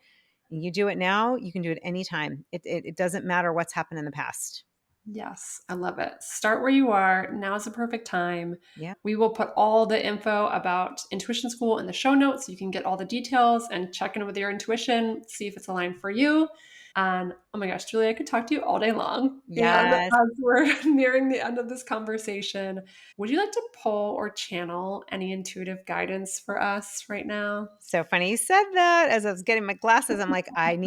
and you do it now, you can do it anytime. It doesn't matter what's happened in the past.
Yes, I love it. Start where you are. Now is the perfect time.
Yeah.
We will put all the info about Intuition School in the show notes so you can get all the details and check in with your intuition, see if it's aligned for you. And oh my gosh, Julie, I could talk to you all day long. And
Yes.
as we're nearing the end of this conversation, would you like to pull or channel any intuitive guidance for us right now?
So funny you said that. As I was getting my glasses, I'm like, I'm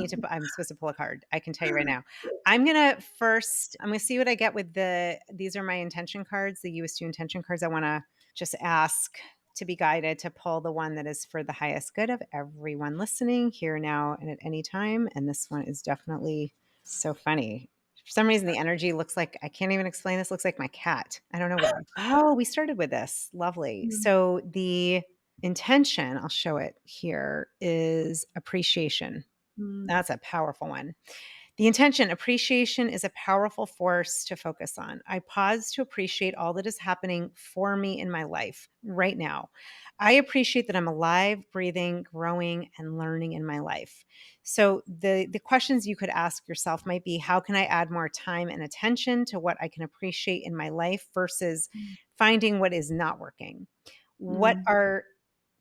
supposed to pull a card. I can tell you right now. I'm gonna see what I get with these are my intention cards, the US2 intention cards. I wanna just ask to be guided to pull the one that is for the highest good of everyone listening here now and at any time. And this one is definitely so funny. For some reason, the energy looks like I can't even explain this. Looks like my cat. I don't know why. Oh, we started with this. Lovely.
Mm,
So the intention, I'll show it here, is appreciation.
mm,
That's a powerful one. The intention, appreciation is a powerful force to focus on. I pause to appreciate all that is happening for me in my life right now. I appreciate that I'm alive, breathing, growing, and learning in my life. So the questions you could ask yourself might be, how can I add more time and attention to what I can appreciate in my life versus finding what is not working? What
mm,
are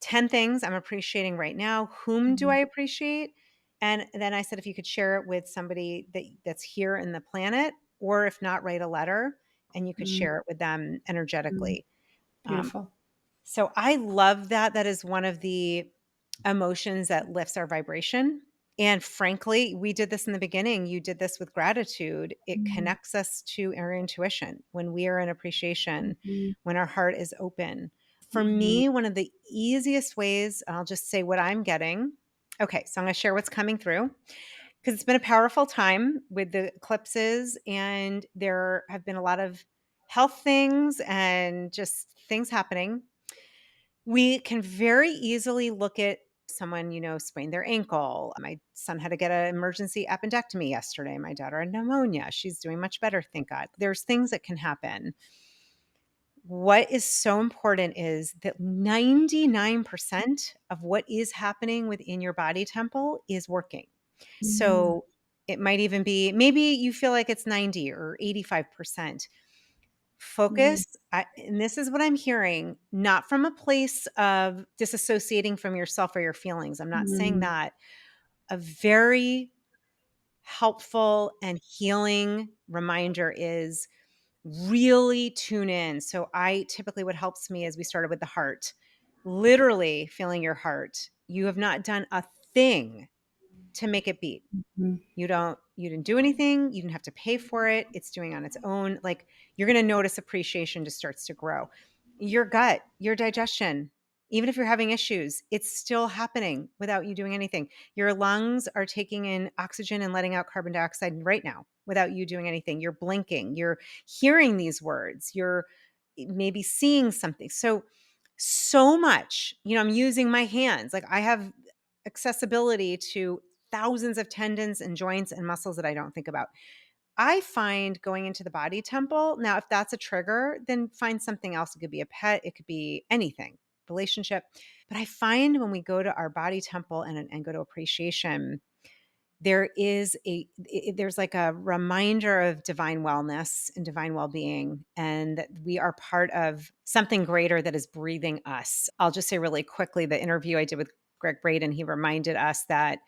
10 things I'm appreciating right now? Whom do I
mm,
appreciate? And then I said, if you could share it with somebody that's here in the planet, or if not, write a letter and you could
mm,
share it with them
mm.
energetically. Um,
Beautiful.
so I love that. That is one of the emotions that lifts our vibration. And frankly, we did this in the beginning. You did this with gratitude. It
Mm,
connects us to our intuition when we are in appreciation,
mhm,
when our heart is open. For
mhm,
me, one of the easiest ways, and I'll just say what I'm getting. Okay, so I'm going to share what's coming through because it's been a powerful time with the eclipses, and there have been a lot of health things and just things happening. We can very easily look at someone, sprained their ankle. My son had to get an emergency appendectomy yesterday. My daughter had pneumonia. She's doing much better, thank God. There's things that can happen. What is so important is that 99% of what is happening within your body temple is working.
mm,
So it might even be maybe you feel like it's 90 or 85%.
mm,
Focus, and this is what I'm hearing, not from a place of disassociating from yourself or your feelings. I'm not saying
mm,
that. A very helpful and healing reminder is really tune in. So I typically what helps me is we started with the heart, literally feeling your heart. You have not done a thing to make it beat.
mm,
You didn't do anything, you didn't have to pay for it. It's doing on its own. Like you're going to notice appreciation just starts to grow. Your gut, your digestion, even if you're having issues, it's still happening without you doing anything. Your lungs are taking in oxygen and letting out carbon dioxide right now without you doing anything. You're blinking, you're hearing these words, you're maybe seeing something. So much, I'm using my hands. Like I have accessibility to thousands of tendons and joints and muscles that I don't think about. I find going into the body temple, now, if that's a trigger, then find something else. It could be a pet, it could be anything, relationship. But I find when we go to our body temple and go to appreciation, there's like a reminder of divine wellness and divine well-being, and that we are part of something greater that is breathing us. I'll just say really quickly, the interview I did with Greg Braden, he reminded us that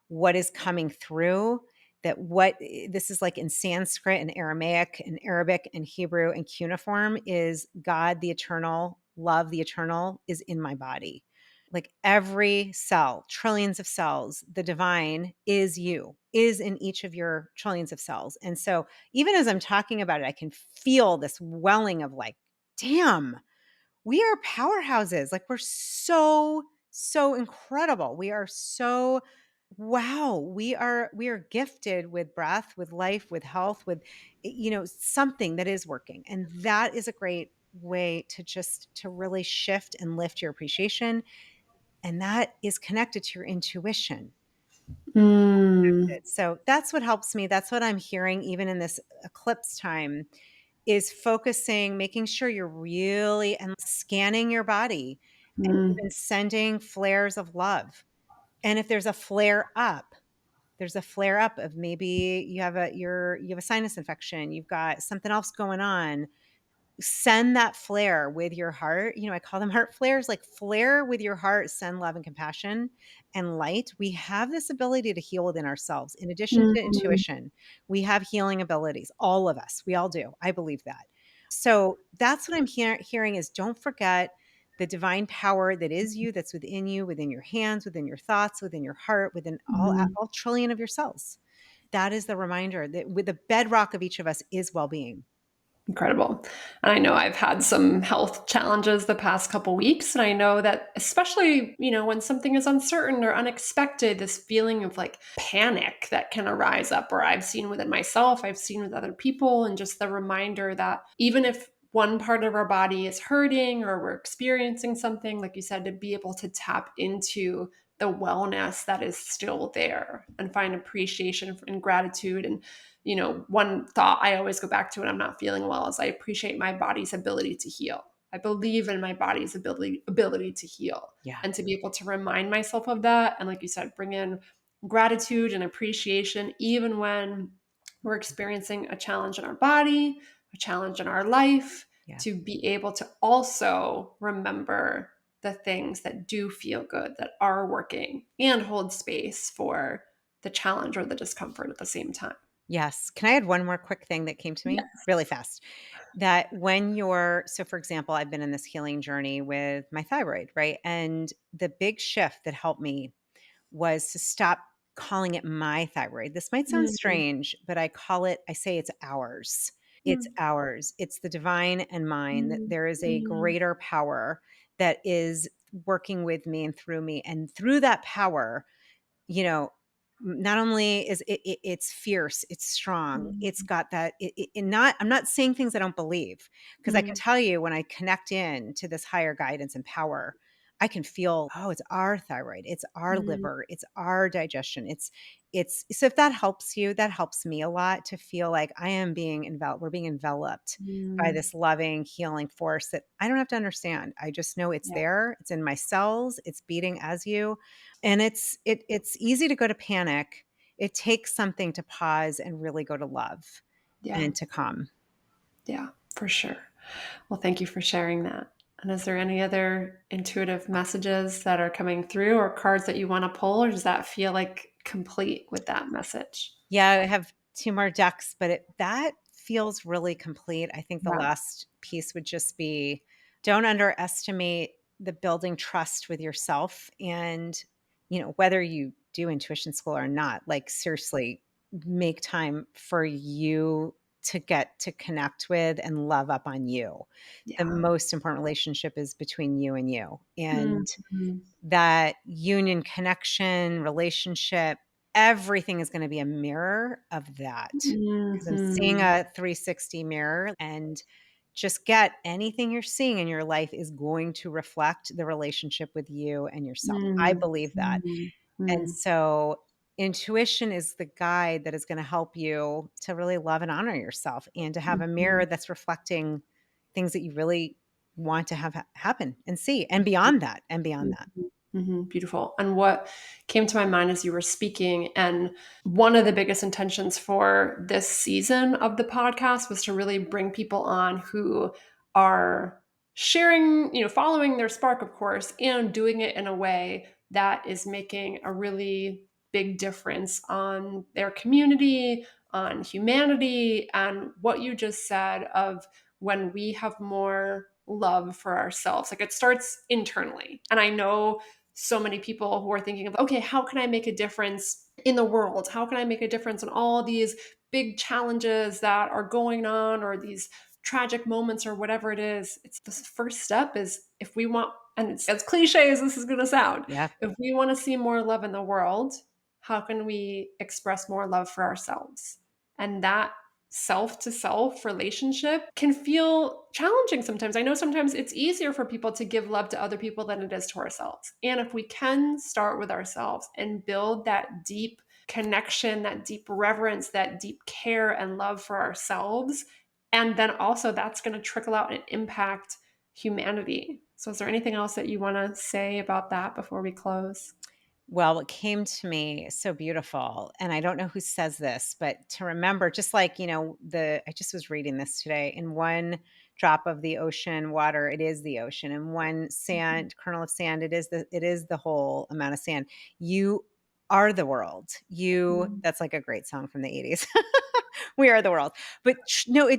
what is coming through, that what this is like in Sanskrit and Aramaic and Arabic and Hebrew and cuneiform, is God the eternal, love the eternal is in my body. Like every cell, trillions of cells, the divine is you, is in each of your trillions of cells. And so even as I'm talking about it, I can feel this welling of like, damn, we are powerhouses. Like we're so, so incredible. We are so, wow, we are gifted with breath, with life, with health, with something that is working. And that is a great way to just to really shift and lift your appreciation, and that is connected to your intuition.
Mm,
So that's what helps me. That's what I'm hearing even in this eclipse time, is focusing, making sure you're really and scanning your body and
mm,
even sending flares of love. And if there's a flare up of maybe you have a sinus infection, you've got something else going on, send that flare with your heart. I call them heart flares, like flare with your heart, send love and compassion and light. We have this ability to heal within ourselves. In addition to
mhm,
intuition, we have healing abilities. All of us, we all do. I believe that. So that's what I'm hearing is don't forget the divine power that is you, that's within you, within your hands, within your thoughts, within your heart, within
mhm.
all trillion of your cells. That is the reminder that with the bedrock of each of us is well-being.
Incredible. And I know I've had some health challenges the past couple weeks. And I know that, especially, when something is uncertain or unexpected, this feeling of like panic that can arise up, or I've seen within myself, I've seen with other people, and just the reminder that even if one part of our body is hurting or we're experiencing something, like you said, to be able to tap into the wellness that is still there and find appreciation and gratitude. And one thought I always go back to when I'm not feeling well is I appreciate my body's ability to heal. I believe in my body's ability to heal,
Yeah.
and to be able to remind myself of that. And like you said, bring in gratitude and appreciation, even when we're experiencing a challenge in our body, a challenge in our life,
Yeah.
to be able to also remember the things that do feel good, that are working, and hold space for the challenge or the discomfort at the same time.
Yes. Can I add one more quick thing that came to me
Yes.
really fast? That when you're, so for example, I've been in this healing journey with my thyroid, right? And the big shift that helped me was to stop calling it my thyroid. This might sound
Mhm.
strange, but I say it's ours. It's
Mm.
ours. It's the divine and mine, that
Mm.
there is a
Mm.
greater power that is working with me and through me. And through that power, you know, not only is it's fierce, it's strong, it's
Mm.
got that not I'm not saying things I don't believe, because I can
Mm.
tell you when I connect in to this higher guidance and power, I can feel, oh, it's our thyroid, it's our
Mm.
liver, it's our digestion. It's so if that helps you, that helps me a lot to feel like I am being enveloped, we're being enveloped by
Mm.
this loving, healing force that I don't have to understand. I just know it's
Yeah.
there, it's in my cells, it's beating as you. And it's easy to go to panic. It takes something to pause and really go to love
Yeah.
and to calm.
Yeah, for sure. Well, thank you for sharing that. And is there any other intuitive messages that are coming through, or cards that you want to pull, or does that feel like complete with that message?
Yeah, I have 2 more ducks, but that feels really complete. I think the
Yeah.
last piece would just be, don't underestimate the building trust with yourself, and, whether you do intuition school or not, like, seriously, make time for you to get to connect with and love up on you. The
Yeah.
most important relationship is between you and you, and
Mhm.
that union, connection, relationship, everything is gonna be a mirror of that. Because 'cause I'm seeing
Mhm.
a 360 mirror, and just get anything you're seeing in your life is going to reflect the relationship with you and yourself. I
Mm.
believe that.
Mm.
And
Mm.
so intuition is the guide that is gonna help you to really love and honor yourself, and to have a mirror
Mhm.
that's reflecting things that you really want to have happen and see, and beyond that, and beyond that.
Beautiful. And what came to my mind as you were speaking, and one of the biggest intentions for this season of the podcast was to really bring people on who are sharing, following their spark, of course, and doing it in a way that is making a really big difference on their community, on humanity, and what you just said of when we have more love for ourselves. Like it starts internally. And I know so many people who are thinking of, okay, how can I make a difference in the world? How can I make a difference in all these big challenges that are going on or these tragic moments or whatever it is? It's the first step is if we want, and it's as cliche as this is going to sound,
Yeah.
if we want to see more love in the world, how can we express more love for ourselves? And that self to self relationship can feel challenging sometimes. I know sometimes it's easier for people to give love to other people than it is to ourselves. And if we can start with ourselves and build that deep connection, that deep reverence, that deep care and love for ourselves, and then also that's going to trickle out and impact humanity. So, is there anything else that you want to say about that before we close?
Well, what came to me is so beautiful, and I don't know who says this, but to remember, just like, I just was reading this today, in one drop of the ocean water, it is the ocean, and one
Mhm.
sand kernel of sand, it is the whole amount of sand. You are the world. That's like a great song from the 80s. We are the world. But no,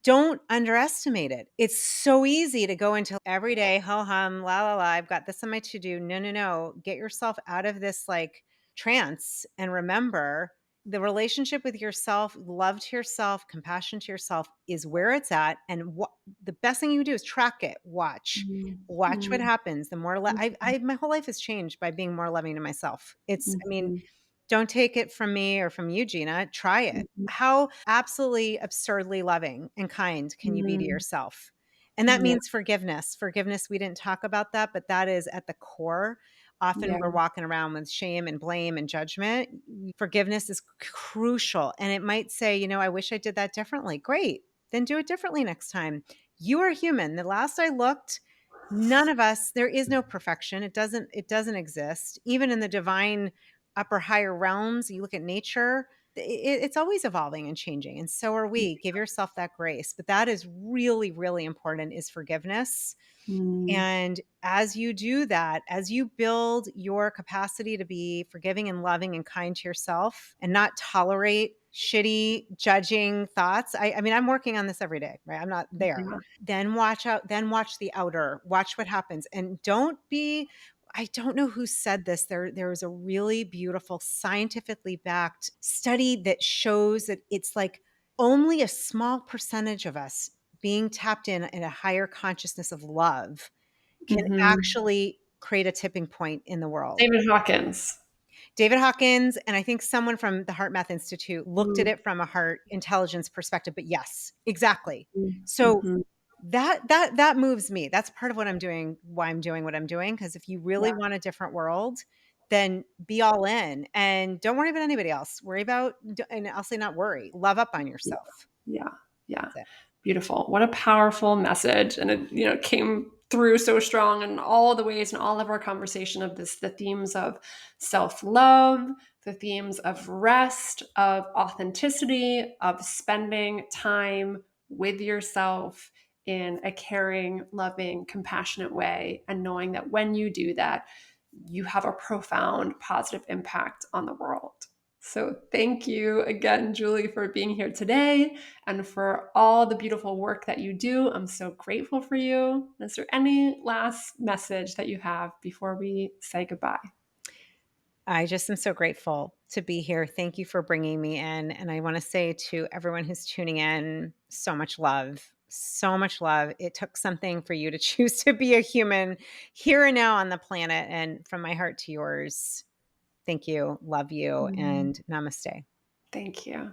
don't underestimate it. It's so easy to go into every day, ho hum, la la la. I've got this on my to do. No, no, no. Get yourself out of this like trance and remember the relationship with yourself, love to yourself, compassion to yourself is where it's at. And what the best thing you do is track it, watch what
Mhm.
happens. The more
Mhm.
my whole life has changed by being more loving to myself. I mean,
Mhm.
don't take it from me or from you, Gina. Try it.
Mhm.
How absolutely absurdly loving and kind can you be to
Mhm.
yourself? And that
Yeah.
means forgiveness. Forgiveness, we didn't talk about that, but that is at the core. Often
Yeah.
we're walking around with shame and blame and judgment. Forgiveness is crucial. And it might say, I wish I did that differently. Great. Then do it differently next time. You are human. The last I looked, none of us, there is no perfection. It doesn't exist. Even in the divine upper higher realms, you look at nature, it's always evolving and changing, and so are we. Give yourself that grace, but that is really, really important, is forgiveness.
Mm.
And as you do that, as you build your capacity to be forgiving and loving and kind to yourself and not tolerate shitty judging thoughts. I mean, I'm working on this every day, right? I'm not there.
Yeah.
Then watch the outer, watch what happens. And don't be, I don't know who said this. There was a really beautiful scientifically backed study that shows that it's like only a small percentage of us being tapped in a higher consciousness of love can
Mhm.
actually create a tipping point in the world.
David Hawkins.
David Hawkins and I think someone from the Heart Math Institute looked at
Mm.
it from a heart intelligence perspective, but yes, exactly.
Mm.
So
Mhm.
that moves me. That's part of what I'm doing, why I'm doing what I'm doing, because if you
Yeah.
really want a different world, then be all in and don't worry about anybody else. Worry about, and I'll say not worry, love up on
Yeah.
yourself.
Yeah. Yeah.
That's it.
Beautiful. What a powerful message. And it, came through so strong in all the ways in all of our conversation of this, the themes of self-love, the themes of rest, of authenticity, of spending time with yourself in a caring, loving, compassionate way, and knowing that when you do that, you have a profound positive impact on the world. So, thank you again, Julie, for being here today and for all the beautiful work that you do. I'm so grateful for you. Is there any last message that you have before we say goodbye?
I just am so grateful to be here. Thank you for bringing me in. And I want to say to everyone who's tuning in, so much love. So much love. It took something for you to choose to be a human here and now on the planet. And from my heart to yours, thank you, love you,
Mm.
and namaste.
Thank you.